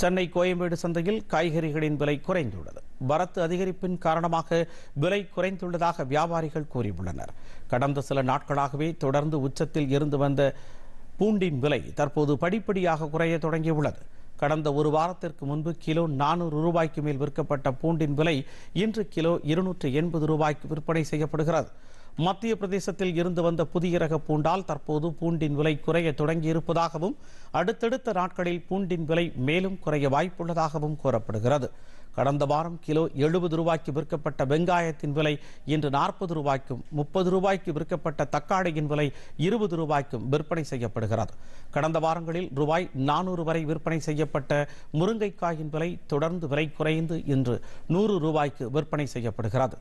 சென்னை கோயம்பேடு சந்தையில் காய்கறிகளின் விலை குறைந்துள்ளது. வரத்து அதிகரிப்பின் காரணமாக விலை குறைந்துள்ளதாக வியாபாரிகள் கூறியுள்ளனர். கடந்த சில நாட்களாகவே தொடர்ந்து உச்சத்தில் இருந்து வந்த பூண்டின் விலை தற்போது படிப்படியாக குறைய தொடங்கியுள்ளது. கடந்த ஒரு வாரத்திற்கு முன்பு கிலோ 400 ரூபாய்க்கு மேல் விற்கப்பட்ட பூண்டின் விலை இன்று கிலோ 280 ரூபாய்க்கு விற்பனை செய்யப்படுகிறது. மத்திய பிரதேசத்தில் இருந்து வந்த புதிய ரக பூண்டால் தற்போது பூண்டின் விலை குறைய தொடங்கியிருப்பதாகவும் அடுத்தடுத்த நாட்களில் பூண்டின் விலை மேலும் குறைய வாய்ப்புள்ளதாகவும் கூறப்படுகிறது. கடந்த வாரம் கிலோ 70 ரூபாய்க்கு விற்கப்பட்ட வெங்காயத்தின் விலை இன்று 40 ரூபாய்க்கும் 30 ரூபாய்க்கு விற்கப்பட்ட தக்காளியின் விலை 20 ரூபாய்க்கும் விற்பனை செய்யப்படுகிறது. கடந்த வாரங்களில் ரூபாய் 400 வரை விற்பனை செய்யப்பட்ட முருங்கைக்காயின் விலை தொடர்ந்து விலை குறைந்து இன்று 100 ரூபாய்க்கு விற்பனை செய்யப்படுகிறது.